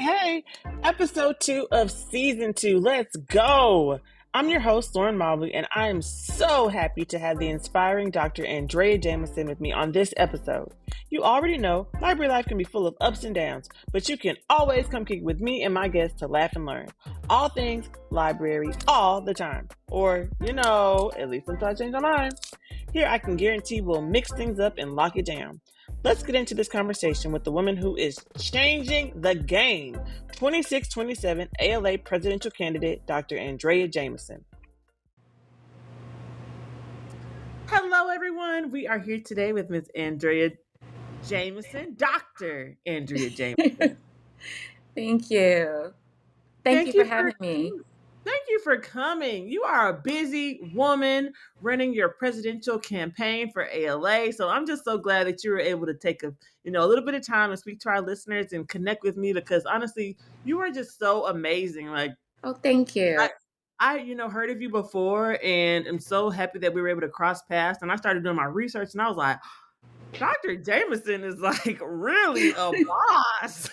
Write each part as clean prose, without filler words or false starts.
hey, episode 2 of season 2. Let's go. I'm your host, Lauren Mobley, and I am so happy to have the inspiring Dr. Andrea Jamison with me on this episode. You already know library life can be full of ups and downs, but you can always come kick with me and my guests to laugh and learn. All things library, all the time. Or, at least until I change my mind. Here I can guarantee we'll mix things up and lock it down. Let's get into this conversation with the woman who is changing the game, 2627 ALA presidential candidate, Dr. Andrea Jamison. Hello, everyone. We are here today with Ms. Andrea Jamison, Dr. Andrea Jamison. Thank you. Thank you for having me. Thank you for coming. You are a busy woman running your presidential campaign for ALA. So I'm just so glad that you were able to take a little bit of time and speak to our listeners and connect with me, because honestly, you are just so amazing. Oh, thank you. I heard of you before, and I'm so happy that we were able to cross paths. And I started doing my research, and I was like, Dr. Jamison is really a boss.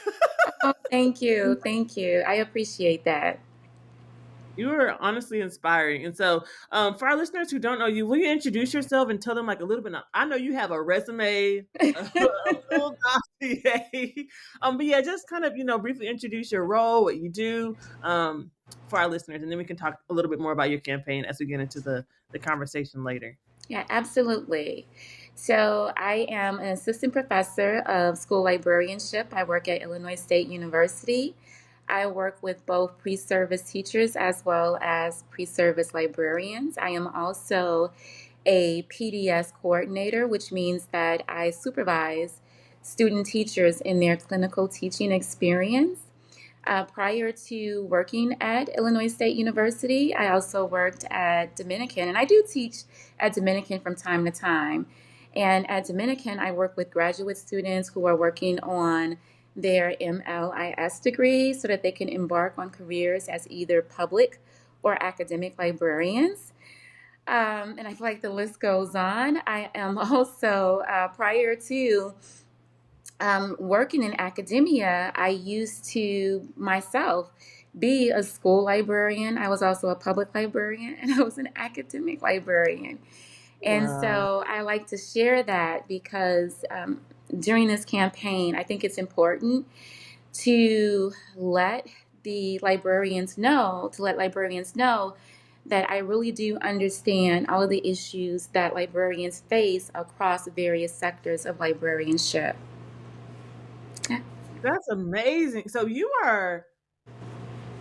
Oh, thank you. Thank you. I appreciate that. You are honestly inspiring. And so for our listeners who don't know you, will you introduce yourself and tell them a little bit? I know you have a resume, a full dossier. But yeah, just kind of, briefly introduce your role, what you do for our listeners. And then we can talk a little bit more about your campaign as we get into the conversation later. Yeah, absolutely. So I am an assistant professor of school librarianship. I work at Illinois State University. I work with both pre-service teachers as well as pre-service librarians. I am also a PDS coordinator, which means that I supervise student teachers in their clinical teaching experience. Prior to working at Illinois State University, I also worked at Dominican, and I do teach at Dominican from time to time. And at Dominican, I work with graduate students who are working on their MLIS degree so that they can embark on careers as either public or academic librarians. And I feel like the list goes on. I am also, prior to working in academia, I used to myself be a school librarian. I was also a public librarian, and I was an academic librarian. And so I like to share that because during this campaign, I think it's important to let librarians know that I really do understand all of the issues that librarians face across various sectors of librarianship. That's amazing. So you are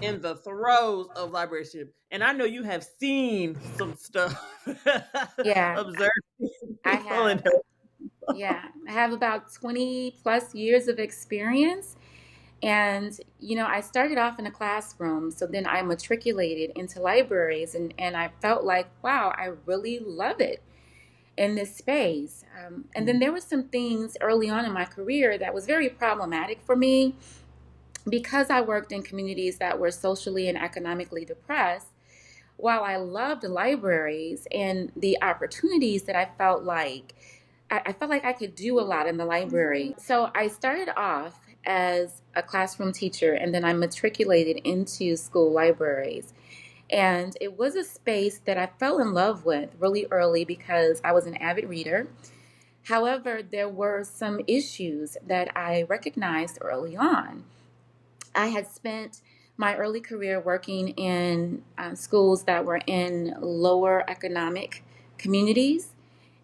in the throes of librarianship, and I know you have seen some stuff. Yeah, observed. I have. Yeah, I have about 20 plus years of experience. And, I started off in a classroom, so then I matriculated into libraries, and I felt like, wow, I really love it in this space. And then there were some things early on in my career that was very problematic for me because I worked in communities that were socially and economically depressed. While I loved libraries and the opportunities that I felt like I could do a lot in the library. So I started off as a classroom teacher, and then I matriculated into school libraries. And it was a space that I fell in love with really early because I was an avid reader. However, there were some issues that I recognized early on. I had spent my early career working in schools that were in lower economic communities.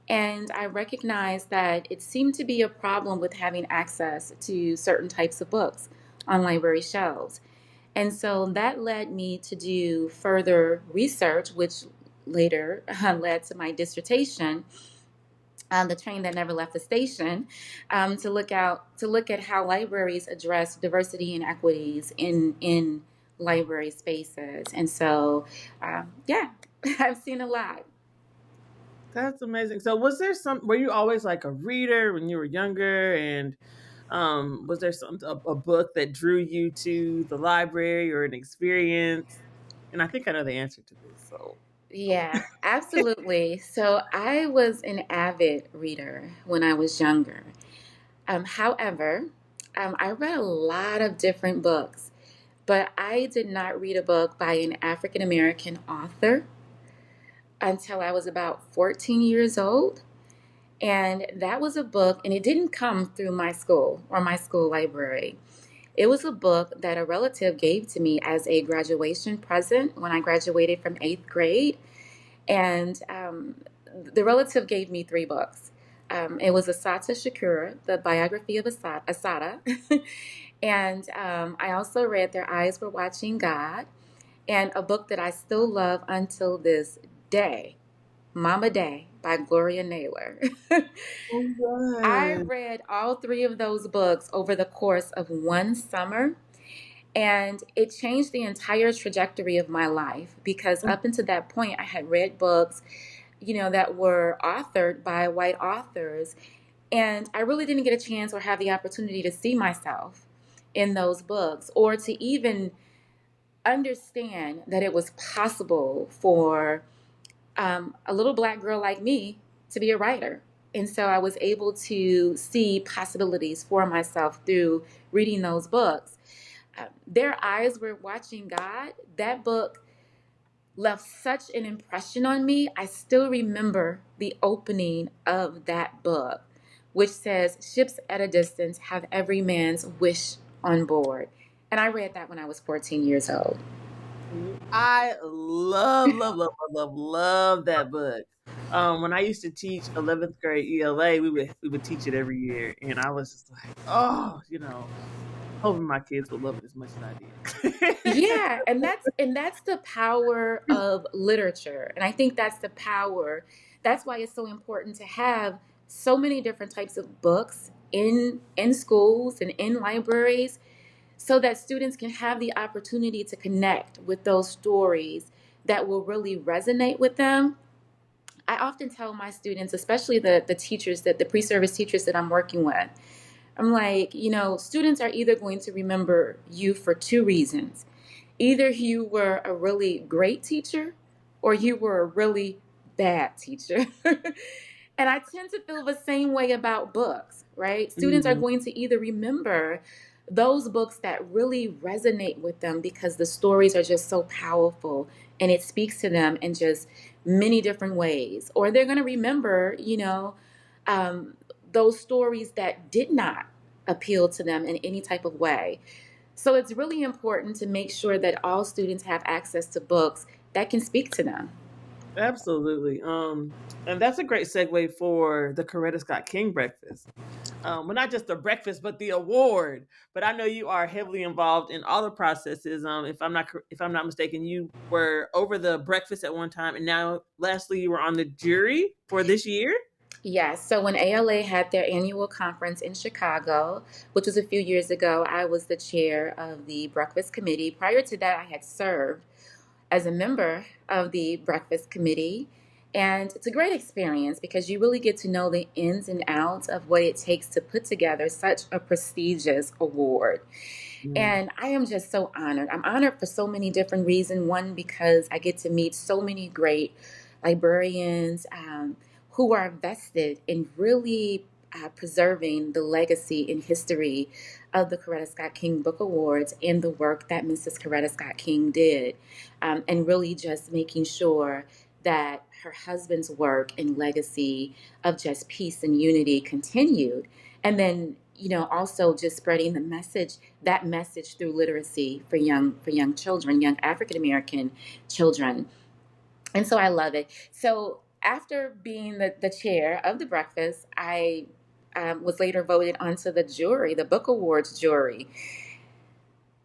And I recognized that it seemed to be a problem with having access to certain types of books on library shelves. And so that led me to do further research, which later led to my dissertation, The Train That Never Left the Station, to look at how libraries address diversity and equities in library spaces. And so, I've seen a lot. That's amazing. So were you always like a reader when you were younger? And was there a book that drew you to the library or an experience? And I think I know the answer to this. So Yeah, absolutely. So I was an avid reader when I was younger. However, I read a lot of different books, but I did not read a book by an African American author until I was about 14 years old. And that was a book, and it didn't come through my school or my school library. It was a book that a relative gave to me as a graduation present when I graduated from eighth grade. And the relative gave me three books. It was Asata Shakura, the biography of Asada. And I also read Their Eyes Were Watching God, and a book that I still love until this day, Mama Day by Gloria Naylor. Oh, I yes. read all three of those books over the course of one summer, and it changed the entire trajectory of my life because up until that point, I had read books, that were authored by white authors. And I really didn't get a chance or have the opportunity to see myself in those books or to even understand that it was possible for a little black girl like me to be a writer. And so I was able to see possibilities for myself through reading those books. Their Eyes Were Watching God. That book left such an impression on me. I still remember the opening of that book, which says, "Ships at a distance have every man's wish on board." And I read that when I was 14 years old. I love that book. When I used to teach 11th grade ELA, we would teach it every year, and I was just like, oh, hoping my kids would love it as much as I did. Yeah, and that's the power of literature. And I think that's the power. That's why it's so important to have so many different types of books in schools and in libraries so that students can have the opportunity to connect with those stories that will really resonate with them. I often tell my students, especially the teachers, that the pre-service teachers that I'm working with, I'm like, students are either going to remember you for two reasons. Either you were a really great teacher or you were a really bad teacher. And I tend to feel the same way about books, right? Students are Mhm. going to either remember those books that really resonate with them because the stories are just so powerful and it speaks to them in just many different ways. Or they're going to remember, um, those stories that did not appeal to them in any type of way. So it's really important to make sure that all students have access to books that can speak to them. Absolutely. And that's a great segue for the Coretta Scott King breakfast. Well, not just the breakfast, but the award. But I know you are heavily involved in all the processes. If I'm not mistaken, you were over the breakfast at one time, and now, lastly, you were on the jury for this year. Yes, so when ALA had their annual conference in Chicago, which was a few years ago, I was the chair of the breakfast committee. Prior to that, I had served as a member of the breakfast committee. And it's a great experience because you really get to know the ins and outs of what it takes to put together such a prestigious award. Mm. And I am just so honored. I'm honored for so many different reasons. One, because I get to meet so many great librarians who are vested in really preserving the legacy and history of the Coretta Scott King Book Awards and the work that Mrs. Coretta Scott King did, and really just making sure that her husband's work and legacy of just peace and unity continued. And then, also just spreading that message through literacy for young children, young African American children. And so I love it. So after being the chair of the breakfast, I was later voted onto the jury, the Book Awards jury.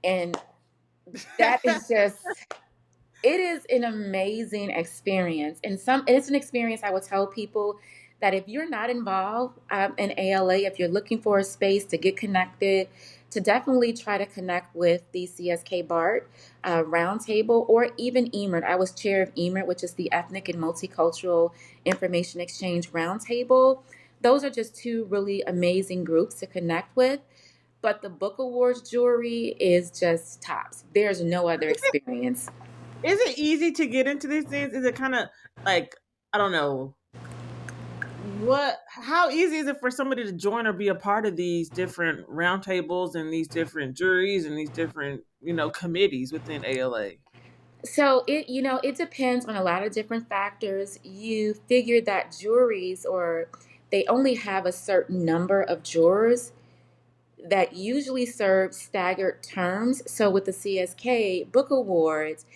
And that is just, it is an amazing experience. It's an experience I would tell people that if you're not involved in ALA, if you're looking for a space to get connected, to definitely try to connect with the CSK BART Roundtable or even EMERT. I was chair of EMERT, which is the Ethnic and Multicultural Information Exchange Roundtable. Those are just two really amazing groups to connect with. But the Book Awards jury is just tops. There's no other experience. Is it easy to get into these things? Is it kind of like, I don't know, how easy is it for somebody to join or be a part of these different roundtables and these different juries and these different, committees within ALA? So it depends on a lot of different factors. You figure that juries, or they only have a certain number of jurors that usually serve staggered terms. So with the CSK Book Awards,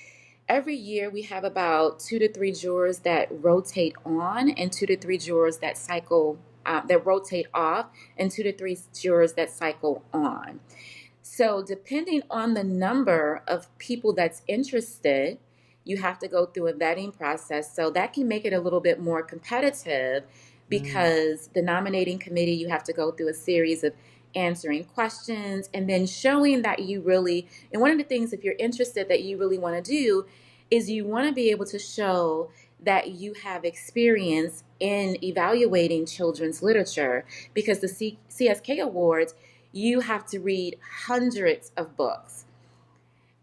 every year we have about 2 to 3 jurors that rotate on, and 2 to 3 jurors that that rotate off, and 2 to 3 jurors that cycle on. So, depending on the number of people that's interested, you have to go through a vetting process. So, that can make it a little bit more competitive Mm. because the nominating committee, you have to go through a series of answering questions and then showing that you really, and one of the things, if you're interested, that you really want to do is you want to be able to show that you have experience in evaluating children's literature, because the CSK Awards, you have to read hundreds of books.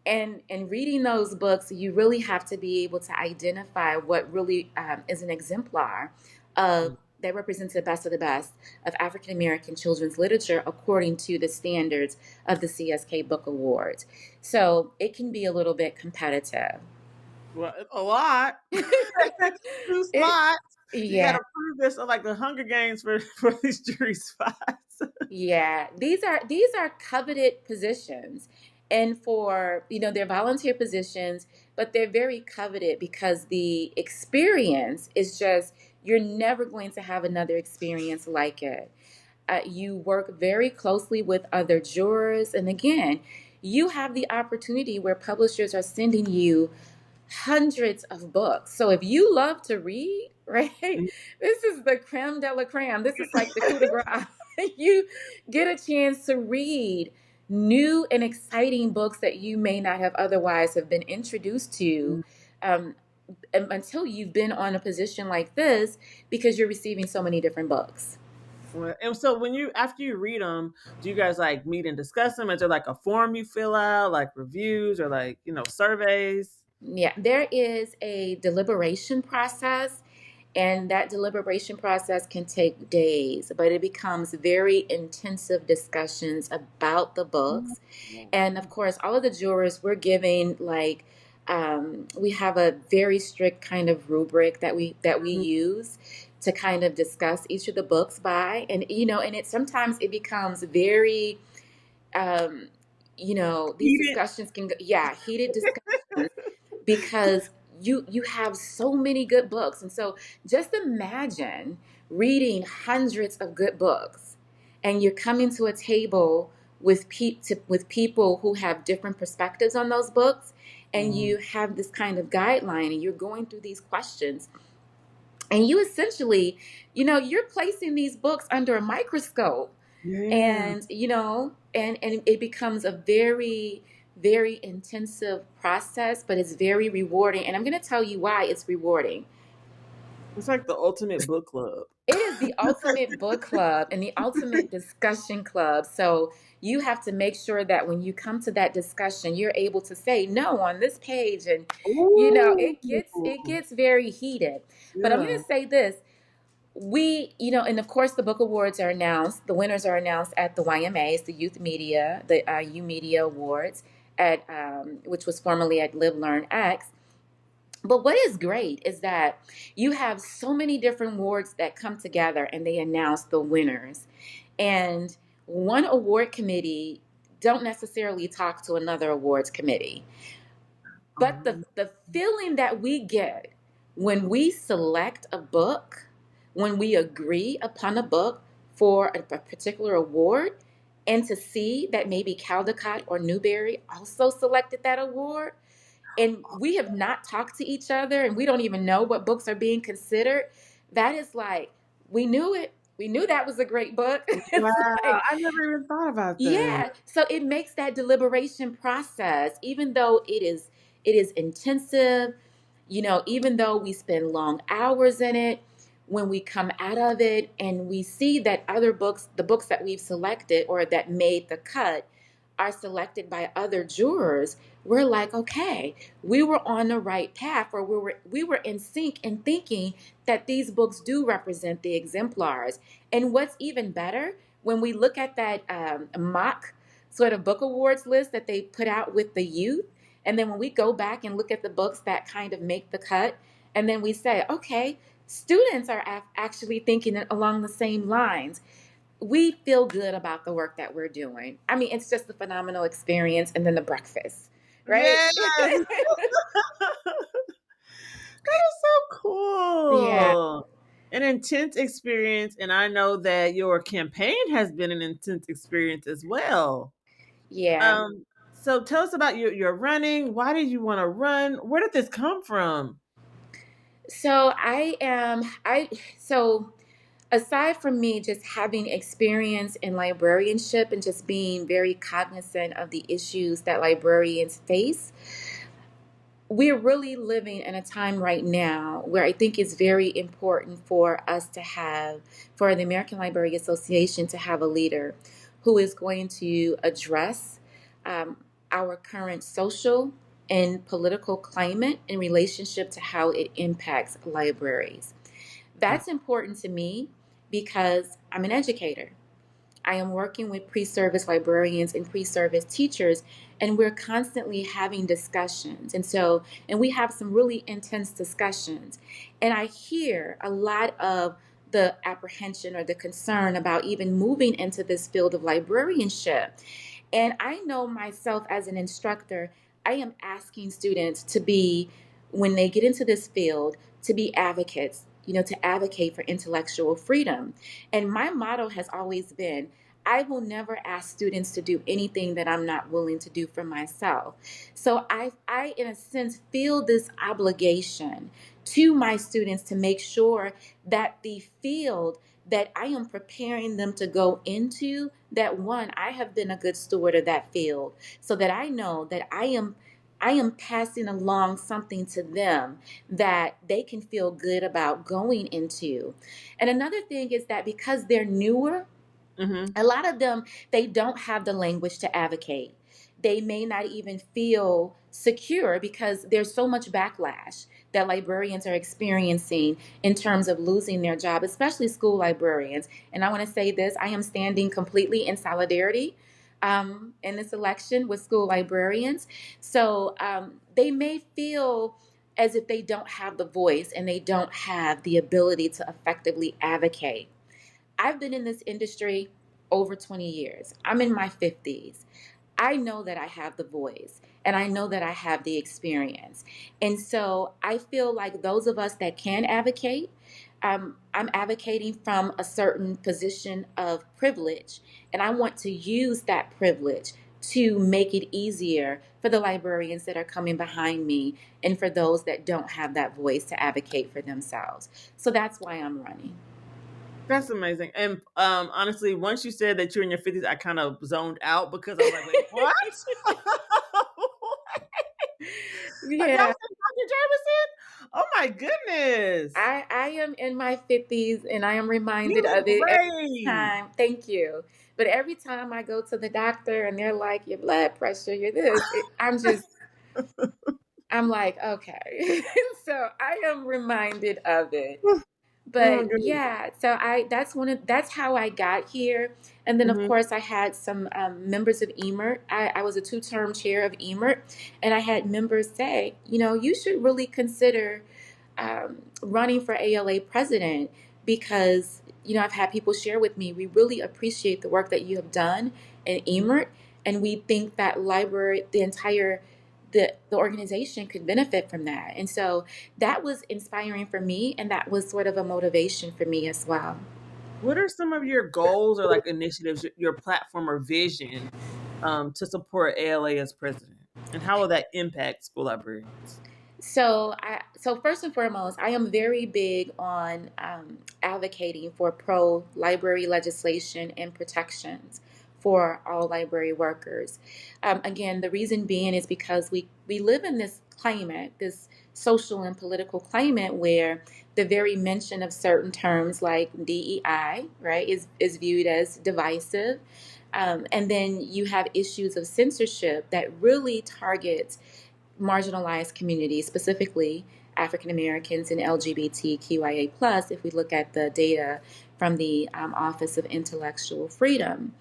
And reading those books, you really have to be able to identify what really is an exemplar of that represents the best of the best of African American children's literature according to the standards of the CSK Book Awards. So it can be a little bit competitive. Well, a lot. Two it, spots. You got yeah. to prove this like the Hunger Games for these jury spots. Yeah, these are coveted positions. And for, they're volunteer positions, but they're very coveted because the experience is just, you're never going to have another experience like it. You work very closely with other jurors. And again, you have the opportunity where publishers are sending you hundreds of books. So if you love to read, right, this is the creme de la creme. This is like the coup de grace. You get a chance to read new and exciting books that you may not have otherwise have been introduced to, um, until you've been on a position like this, because you're receiving so many different books. And so after you read them, do you guys like meet and discuss them? Is there like a form you fill out, like reviews or like, surveys? Yeah, there is a deliberation process, and that deliberation process can take days, but it becomes very intensive discussions about the books. And of course, all of the jurors, we're giving like, we have a very strict kind of rubric that we use to kind of discuss each of the books by, and and it sometimes it becomes very, um, these Heated. discussions can go, yeah, heated discussions, because you have so many good books. And so just imagine reading hundreds of good books, and you're coming to a table with with people who have different perspectives on those books, and you have this kind of guideline, and you're going through these questions, and you essentially, you're placing these books under a microscope. Yeah. And and it becomes a very, very intensive process, but it's very rewarding, and I'm going to tell you why it's rewarding. It's like the ultimate book club. It is the ultimate book club and the ultimate discussion club. So you have to make sure that when you come to that discussion, you're able to say no on this page, and Ooh. it gets very heated. But I'm going Yeah. to say this: and of course, the book awards are announced. The winners are announced at the YMAs, the Youth Media, the U Media Awards, at which was formerly at Live Learn X. But what is great is that you have so many different awards that come together, and they announce the winners. And one award committee don't necessarily talk to another awards committee. But the feeling that we get when we select a book, when we agree upon a book for a particular award, and to see that maybe Caldecott or Newberry also selected that award, and we have not talked to each other, and we don't even know what books are being considered, that is like, we knew it. We knew that was a great book. Wow. It's like, I never even thought about that. yeah, so it makes that deliberation process, even though it is intensive, even though we spend long hours in it, when we come out of it and we see that other books, the books that we've selected or that made the cut, are selected by other jurors, we're like, okay, we were on the right path, or we were in sync in thinking that these books do represent the exemplars. And what's even better, when we look at that mock sort of book awards list that they put out with the youth, and then when we go back and look at the books that kind of make the cut, and then we say, okay, students are actually thinking along the same lines, we feel good about the work that we're doing. I mean, it's just a phenomenal experience. And then the breakfast, right? Yes. That is so Yeah. cool. An intense experience, and I know that your campaign has been an intense experience as well. Yeah. So tell us about your running. Why did you want to run? Where did this come from? So so aside from me just having experience in librarianship and just being very cognizant of the issues that librarians face, we're really living in a time right now where I think it's very important for us to have, for the American Library Association to have a leader who is going to address our current social and political climate in relationship to how it impacts libraries. That's important to me because I'm an educator. I am working with pre-service librarians and pre-service teachers, and we're constantly having discussions. And we have some really intense discussions. And I hear a lot of the apprehension or the concern about even moving into this field of librarianship. And I know myself as an instructor, I am asking students to be, when they get into this field, to be advocates, to advocate for intellectual freedom. And my motto has always been, I will never ask students to do anything that I'm not willing to do for myself. So I in a sense, feel this obligation to my students to make sure that the field that I am preparing them to go into, that one, I have been a good steward of that field, so that I know that I am passing along something to them that they can feel good about going into. And another thing is that because they're newer, Mm-hmm. a lot of them, they don't have the language to advocate. They may not even feel secure because there's so much backlash that librarians are experiencing in terms of losing their job, especially school librarians. And I want to say this, I am standing completely in solidarity in this election with school librarians. So they may feel as if they don't have the voice and they don't have the ability to effectively advocate. I've been in this industry over 20 years. I'm in my 50s. I know that I have the voice and I know that I have the experience. And so I feel like those of us that can advocate, I'm advocating from a certain position of privilege. And I want to use that privilege to make it easier for the librarians that are coming behind me and for those that don't have that voice to advocate for themselves. So that's why I'm running. That's amazing. And honestly, once you said that you're in your 50s, I kind of zoned out because I was like, wait, what? Y'all said Yeah. Dr. Jameson? Oh my goodness. I am in my 50s and I am You reminded of look it every great. time. Thank you. But every time I go to the doctor and they're like, your blood pressure, you're this, I'm like, okay. So I am reminded of it. Oh my But goodness. yeah, so that's how I got here. And then of Hmm. course I had some members of EMERT. I was a 2-term chair of EMERT, and I had members say, you should really consider running for ALA president because I've had people share with me, we really appreciate the work that you have done in EMERT, and we think that library, the organization could benefit from that. And so that was inspiring for me, and that was sort of a motivation for me as well. What are some of your goals or like initiatives, your platform or vision to support ALA as president? And how will that impact school librarians? So first and foremost, I am very big on advocating for pro library legislation and protections for all library workers. Again, the reason being is because we live in this climate, this social and political climate where the very mention of certain terms like DEI, right, is viewed as divisive. And then you have issues of censorship that really targets marginalized communities, specifically African Americans and LGBTQIA+, if we look at the data from the Office of Intellectual Freedom.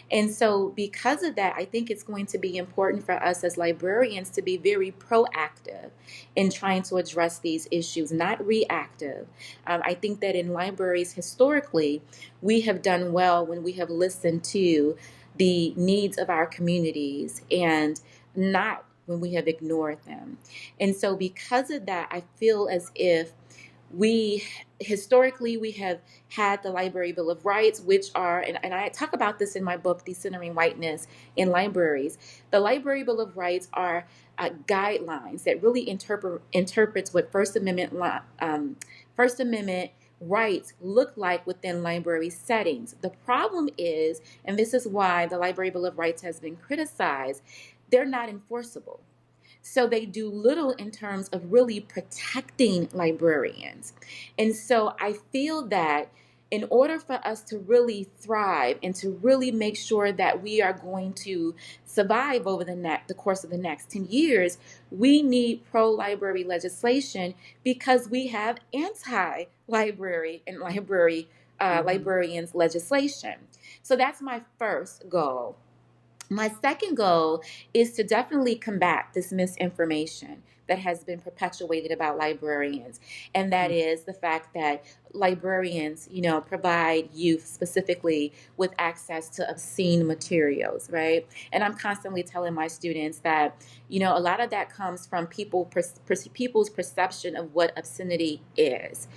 And so because of that, I think it's going to be important for us as librarians to be very proactive in trying to address these issues, not reactive. I think that in libraries historically, we have done well when we have listened to the needs of our communities and not when we have ignored them. And so because of that, I feel as if we historically we have had the Library Bill of Rights, which are, and I talk about this in my book, Decentering Whiteness in Libraries. The Library Bill of Rights are guidelines that really interprets what First Amendment rights look like within library settings. The problem is, and this is why the Library Bill of Rights has been criticized, they're not enforceable. So they do little in terms of really protecting librarians. And so I feel that in order for us to really thrive and to really make sure that we are going to survive over the course of the next 10 years, we need pro-library legislation because we have anti-library and librarians legislation. So that's my first goal. My second goal is to definitely combat this misinformation that has been perpetuated about librarians. And that is the fact that librarians, provide youth specifically with access to obscene materials, right? And I'm constantly telling my students that, a lot of that comes from people's perception of what obscenity is.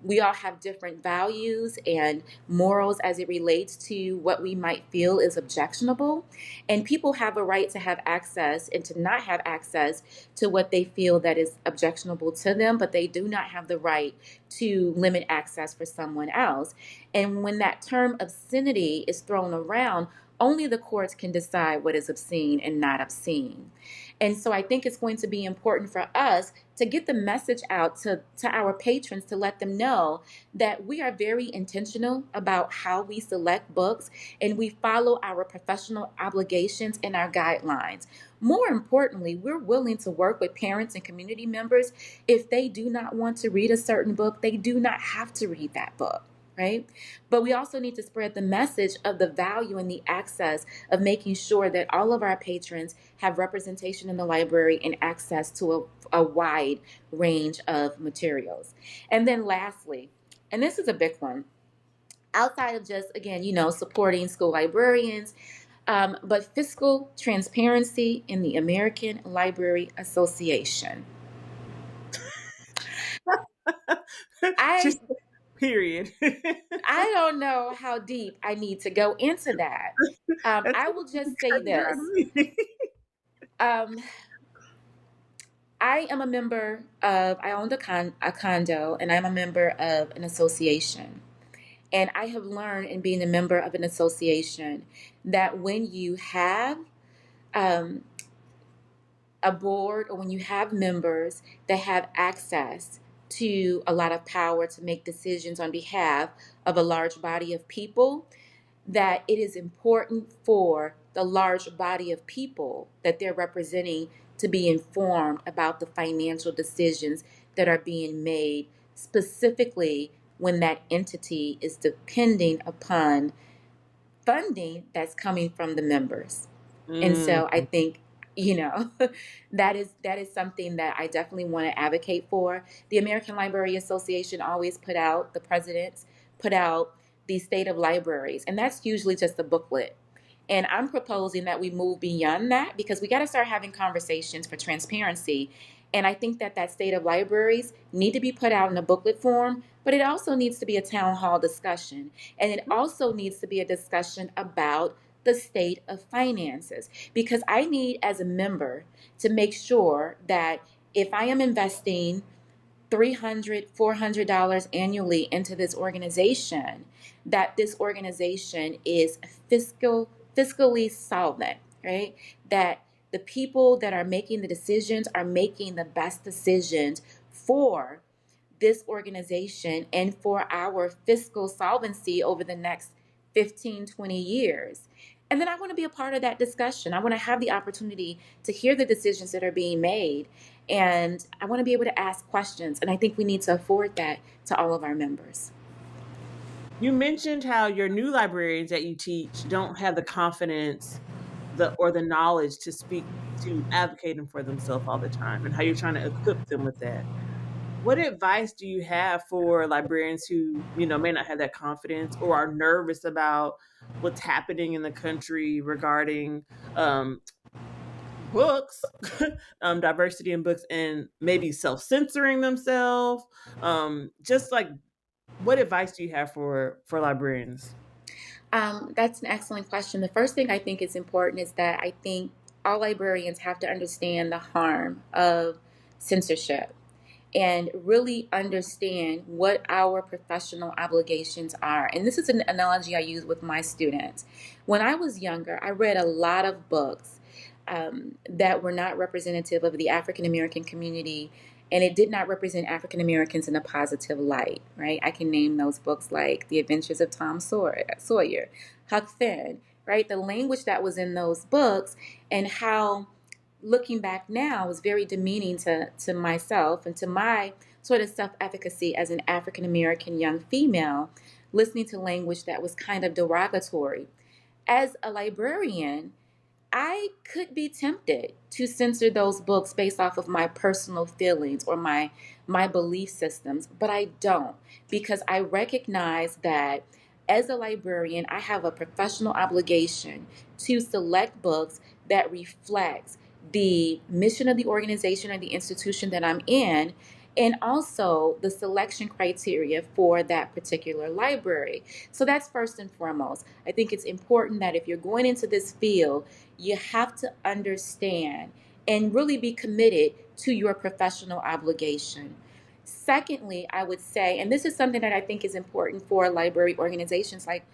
We all have different values and morals as it relates to what we might feel is objectionable. And people have a right to have access and to not have access to what they feel that is objectionable to them, but they do not have the right to limit access for someone else. And when that term obscenity is thrown around, only the courts can decide what is obscene and not obscene. And so I think it's going to be important for us to get the message out to our patrons to let them know that we are very intentional about how we select books and we follow our professional obligations and our guidelines. More importantly, we're willing to work with parents and community members. If they do not want to read a certain book, they do not have to read that book. Right? But we also need to spread the message of the value and the access of making sure that all of our patrons have representation in the library and access to a wide range of materials. And then lastly, and this is a big one, outside of just, again, supporting school librarians, but fiscal transparency in the American Library Association. Just period. I don't know how deep I need to go into that. I will just say this. I am a member of, I owned a condo, and I'm a member of an association. And I have learned in being a member of an association that when you have a board or when you have members that have access to a lot of power to make decisions on behalf of a large body of people, that it is important for the large body of people that they're representing to be informed about the financial decisions that are being made, specifically when that entity is depending upon funding that's coming from the members. And so I think, that is something that I definitely want to advocate for. The American Library Association always the presidents put out the state of libraries, and that's usually just a booklet. And I'm proposing that we move beyond that because we got to start having conversations for transparency. And I think that state of libraries need to be put out in a booklet form, but it also needs to be a town hall discussion. And it also needs to be a discussion about the state of finances, because I need, as a member, to make sure that if I am investing $300, $400 annually into this organization, that this organization is fiscally solvent, right? That the people that are making the decisions are making the best decisions for this organization and for our fiscal solvency over the next 15, 20 years. And then I want to be a part of that discussion. I want to have the opportunity to hear the decisions that are being made. And I want to be able to ask questions. And I think we need to afford that to all of our members. You mentioned how your new librarians that you teach don't have the confidence or the knowledge to speak to advocating for themselves all the time, and how you're trying to equip them with that. What advice do you have for librarians who, may not have that confidence or are nervous about what's happening in the country regarding books, diversity in books, and maybe self-censoring themselves? Just like, what advice do you have for librarians? That's an excellent question. The first thing I think is important is that I think all librarians have to understand the harm of censorship and really understand what our professional obligations are. And this is an analogy I use with my students. When I was younger, I read a lot of books that were not representative of the African American community, and it did not represent African Americans in a positive light, right? I can name those books like The Adventures of Tom Sawyer, Huck Finn, right? The language that was in those books and how, looking back now, was very demeaning to myself and to my sort of self-efficacy as an African American young female, listening to language that was kind of derogatory. As a librarian, I could be tempted to censor those books based off of my personal feelings or my belief systems, but I don't, because I recognize that as a librarian, I have a professional obligation to select books that reflects the mission of the organization or the institution that I'm in, and also the selection criteria for that particular library. So that's first and foremost. I think it's important that if you're going into this field, you have to understand and really be committed to your professional obligation. Secondly, I would say, and this is something that I think is important for library organizations like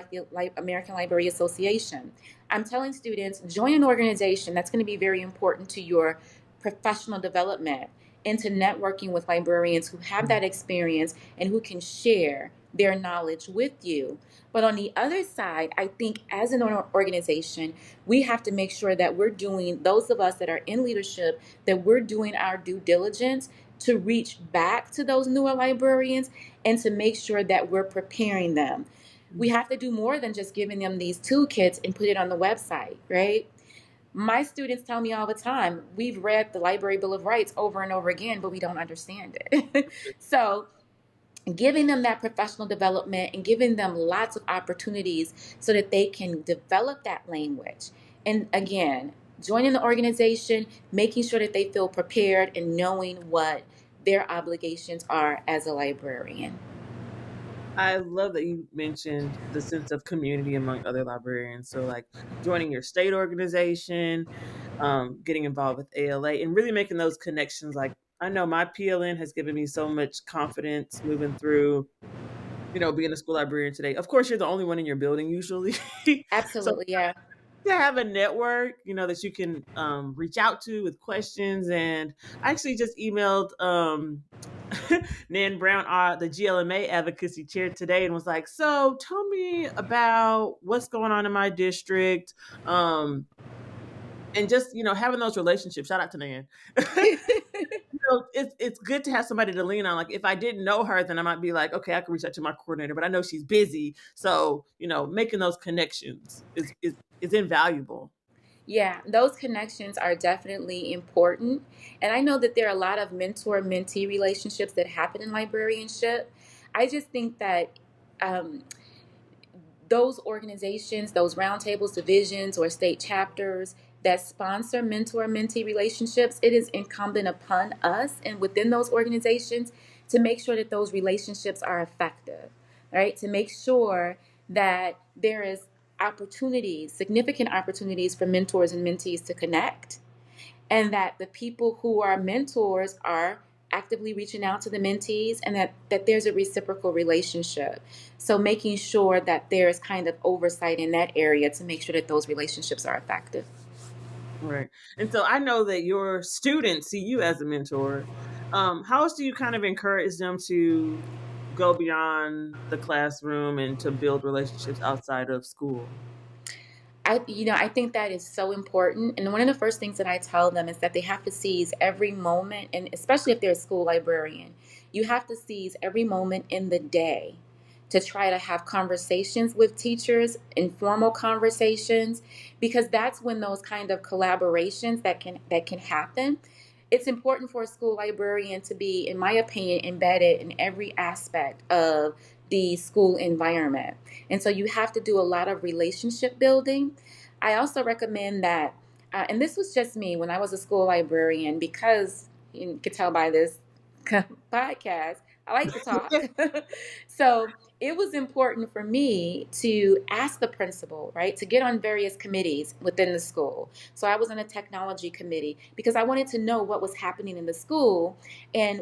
the American Library Association. I'm telling students, join an organization that's going to be very important to your professional development, into networking with librarians who have that experience and who can share their knowledge with you. But on the other side, I think as an organization, we have to make sure that we're doing, those of us that are in leadership, that we're doing our due diligence to reach back to those newer librarians and to make sure that we're preparing them. We have to do more than just giving them these toolkits and put it on the website, right? My students tell me all the time, we've read the Library Bill of Rights over and over again, but we don't understand it. So giving them that professional development and giving them lots of opportunities so that they can develop that language. And again, joining the organization, making sure that they feel prepared and knowing what their obligations are as a librarian. I love that you mentioned the sense of community among other librarians. So, like joining your state organization, getting involved with ALA, and really making those connections. Like, I know my PLN has given me so much confidence moving through, being a school librarian today. Of course, you're the only one in your building usually. So, Absolutely, yeah. to have a network, that you can reach out to with questions. And I actually just emailed Nan Brown, the GLMA advocacy chair today, and was like, "So, tell me about what's going on in my district." And just having those relationships. Shout out to Nan. It's good to have somebody to lean on. Like, if I didn't know her, then I might be like, okay, I can reach out to my coordinator, but I know she's busy. So, making those connections is invaluable. Yeah, those connections are definitely important. And I know that there are a lot of mentor mentee relationships that happen in librarianship. I just think that um, those organizations, those roundtables, divisions, or state chapters that sponsor mentor mentee relationships, it is incumbent upon us and within those organizations to make sure that those relationships are effective, right? To make sure that there is opportunities, significant opportunities for mentors and mentees to connect, and that the people who are mentors are actively reaching out to the mentees, and that there's a reciprocal relationship. So making sure that there's kind of oversight in that area to make sure that those relationships are effective. Right. And so I know that your students see you as a mentor. How else do you kind of encourage them to go beyond the classroom and to build relationships outside of school? I think that is so important. And one of the first things that I tell them is that they have to seize every moment, and especially if they're a school librarian, you have to seize every moment in the day to try to have conversations with teachers, informal conversations, because that's when those kind of collaborations that can happen. It's important for a school librarian to be, in my opinion, embedded in every aspect of the school environment. And so you have to do a lot of relationship building. I also recommend that, and this was just me when I was a school librarian, because you can tell by this podcast, I like to talk. So it was important for me to ask the principal, right, to get on various committees within the school. So I was on a technology committee because I wanted to know what was happening in the school and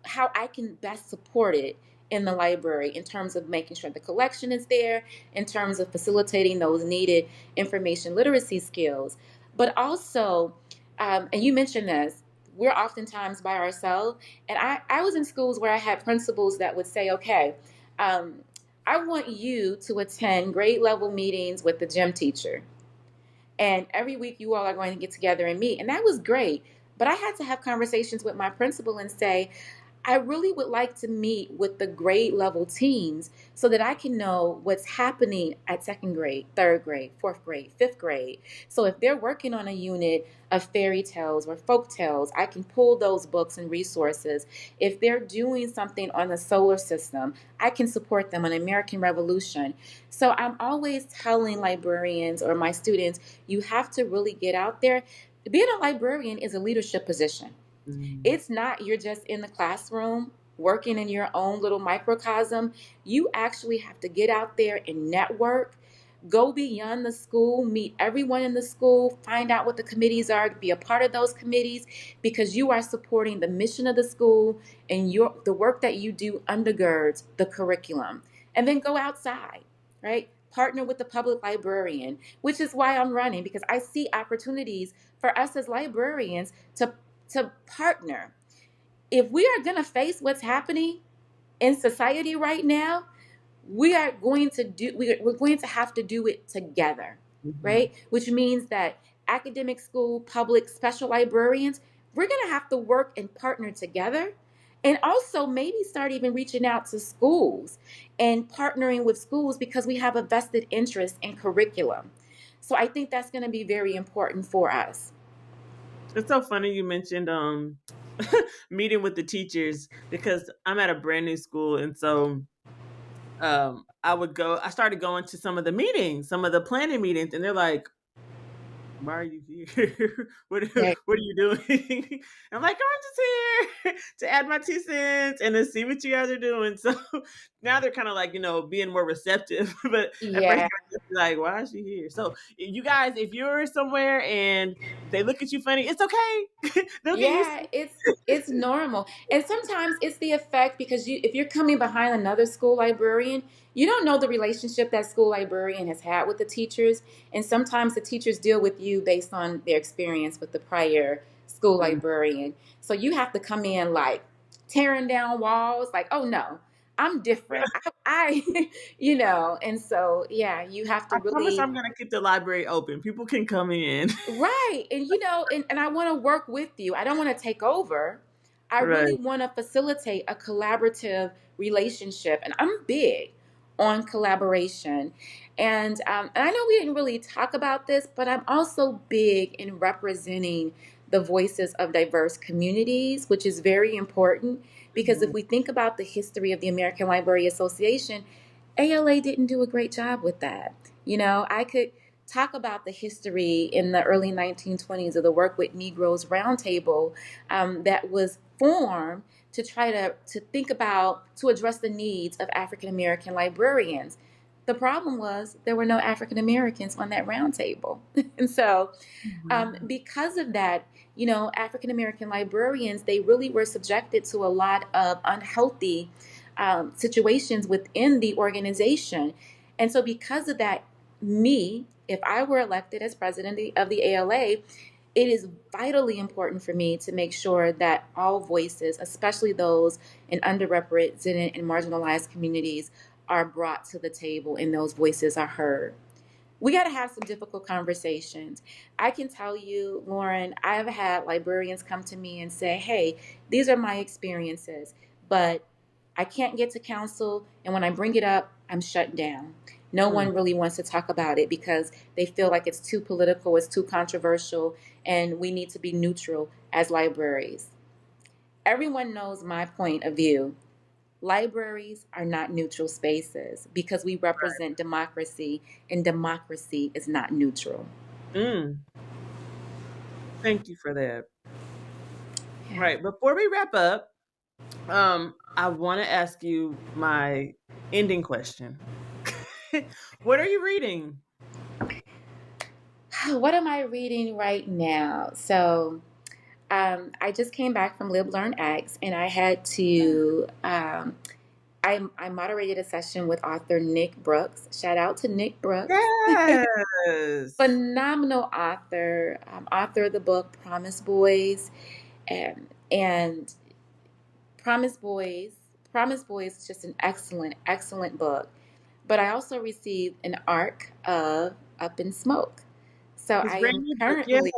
how I can best support it in the library in terms of making sure the collection is there, in terms of facilitating those needed information literacy skills. But also, and you mentioned this, we're oftentimes by ourselves. And I was in schools where I had principals that would say, okay, um, I want you to attend grade level meetings with the gym teacher. And every week you all are going to get together and meet. And that was great. But I had to have conversations with my principal and say, I really would like to meet with the grade level teams so that I can know what's happening at second grade, third grade, fourth grade, fifth grade. So if they're working on a unit of fairy tales or folk tales, I can pull those books and resources. If they're doing something on the solar system, I can support them on American Revolution. So I'm always telling librarians or my students, you have to really get out there. Being a librarian is a leadership position. Mm. It's not you're just in the classroom working in your own little microcosm. You actually have to get out there and network, go beyond the school, meet everyone in the school, find out what the committees are, be a part of those committees, because you are supporting the mission of the school, and the work that you do undergirds the curriculum. And then go outside, right? Partner with the public librarian, which is why I'm running, because I see opportunities for us as librarians to partner. If we are going to face what's happening in society right now, we're going to have to do it together, Mhm. right? Which means that academic school, public, special librarians, we're going to have to work and partner together, and also maybe start even reaching out to schools and partnering with schools because we have a vested interest in curriculum. So I think that's going to be very important for us. It's so funny you mentioned meeting with the teachers because I'm at a brand new school, and so I started going to some of the meetings, some of the planning meetings, and they're like, why are you here? Yeah. What are you doing? I'm like, oh, I'm just here to add my 2 cents and to see what you guys are doing. So now they're kind of like, being more receptive. But at first, Yeah. they're just like, why is she here? So you guys, if you're somewhere and they look at you funny, it's okay. They'll get used Yeah, to it's normal. And sometimes it's the effect because if you're coming behind another school librarian, you don't know the relationship that school librarian has had with the teachers. And sometimes the teachers deal with you based on their experience with the prior school it. librarian. So you have to come in like tearing down walls, like, oh no, I'm different. I and so yeah, you have to I promise really. I'm gonna keep the library open. People can come in. Right. And and I want to work with you. I don't want to take over. I really Right. want to facilitate a collaborative relationship. And I'm big on collaboration. And I know we didn't really talk about this, but I'm also big in representing the voices of diverse communities, which is very important because if Mhm. we think about the history of the American Library Association, ALA didn't do a great job with that. I could talk about the history in the early 1920s of the Work with Negroes Roundtable that was formed to try to think about, to address the needs of African American librarians. The problem was there were no African Americans on that roundtable. And so Mhm. because of that, African American librarians, they really were subjected to a lot of unhealthy situations within the organization. And so, because of that, if I were elected as president of the ALA, it is vitally important for me to make sure that all voices, especially those in underrepresented and marginalized communities, are brought to the table and those voices are heard. We got to have some difficult conversations. I can tell you, Lauren, I've had librarians come to me and say, hey, these are my experiences, but I can't get to counsel. And when I bring it up, I'm shut down. No one really wants to talk about it because they feel like it's too political, it's too controversial, and we need to be neutral as libraries. Everyone knows my point of view. Libraries are not neutral spaces because we represent democracy, and democracy is not neutral. Thank you for that. Yeah. Right. Before we wrap up, I want to ask you my ending question. What are you reading? What am I reading right now? So, I just came back from Live Learn X, and I had to. I moderated a session with author Nick Brooks. Shout out to Nick Brooks. Yes. Phenomenal author, author of the book Promise Boys, and Promise Boys is just an excellent book. But I also received an ARC of Up in Smoke. So His I brand am new book, currently,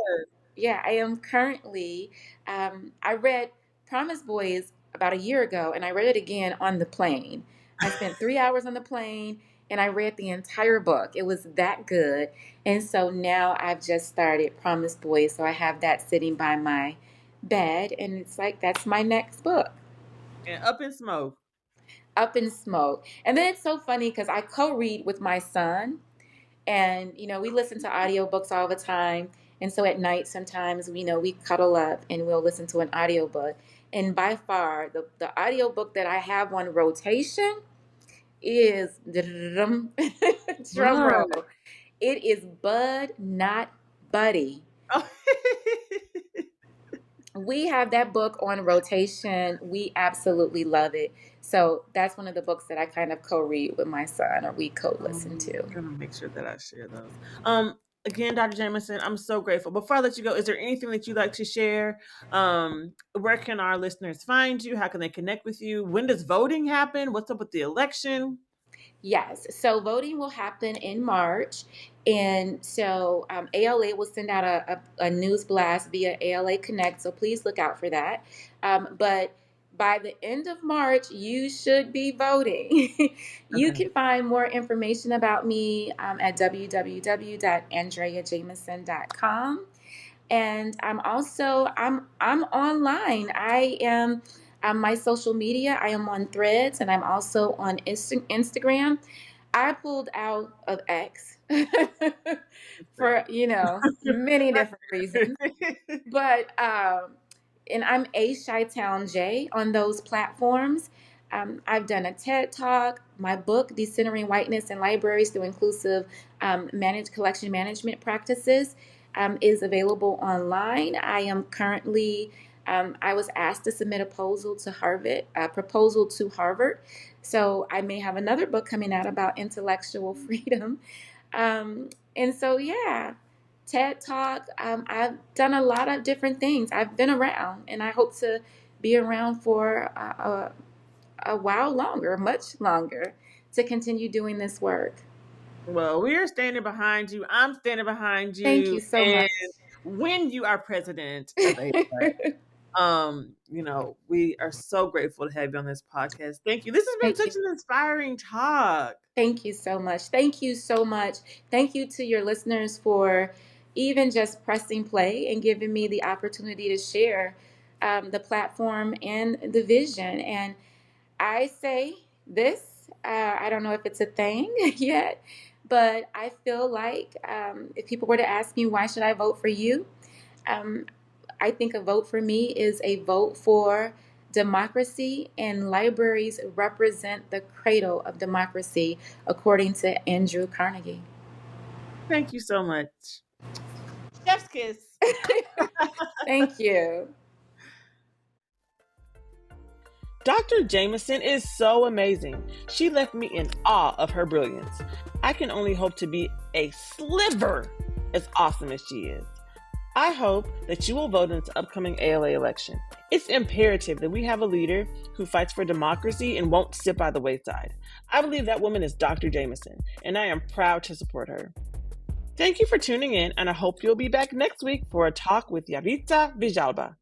yeah, I am currently, I read Promise Boys about a year ago, and I read it again on the plane. I spent 3 hours on the plane, and I read the entire book. It was that good. And so now I've just started Promise Boys, so I have that sitting by my bed, and it's like, that's my next book. And Up in Smoke. Up in Smoke. And then it's so funny because I co-read with my son, and we listen to audiobooks all the time. And so at night sometimes we cuddle up and we'll listen to an audiobook. And by far the audiobook that I have on rotation is drum roll. It is Bud Not Buddy. Oh. We have that book on rotation. We absolutely love it. So that's one of the books that I kind of co-read with my son, or we co-listen to. I'm gonna make sure that I share those. Again, Dr. Jamison, I'm so grateful. Before I let you go, is there anything that you'd like to share? Where can our listeners find you? How can they connect with you? When does voting happen? What's up with the election? Yes, so voting will happen in March. And so ALA will send out a news blast via ALA Connect. So please look out for that. But by the end of March, you should be voting. You can find more information about me at www.andreajamison.com. And I'm online. I am my social media. I am on Threads, and I'm also on Instagram. I pulled out of X for many different reasons, but and I'm A Chi-Town J on those platforms. I've done a TED Talk. My book, Decentering Whiteness in Libraries Through Inclusive Managed Collection Management Practices, is available online. I am currently, I was asked to submit a proposal to Harvard. So I may have another book coming out about intellectual freedom. And so, yeah, TED Talk. I've done a lot of different things. I've been around, and I hope to be around for a while longer, much longer, to continue doing this work. Well, we are standing behind you. I'm standing behind you. Thank you so much. When you are president of we are so grateful to have you on this podcast. Thank you. This has been such an inspiring talk. Thank you so much. Thank you so much. Thank you to your listeners for even just pressing play and giving me the opportunity to share the platform and the vision. And I say this, I don't know if it's a thing yet, but I feel like if people were to ask me, why should I vote for you? I think a vote for me is a vote for democracy, and libraries represent the cradle of democracy, according to Andrew Carnegie. Thank you so much. Chef's kiss. Thank you. Dr. Jamison is so amazing. She left me in awe of her brilliance. I can only hope to be a sliver as awesome as she is. I hope that you will vote in this upcoming ALA election. It's imperative that we have a leader who fights for democracy and won't sit by the wayside. I believe that woman is Dr. Jamison, and I am proud to support her. Thank you for tuning in, and I hope you'll be back next week for a talk with Yaritza Villalba.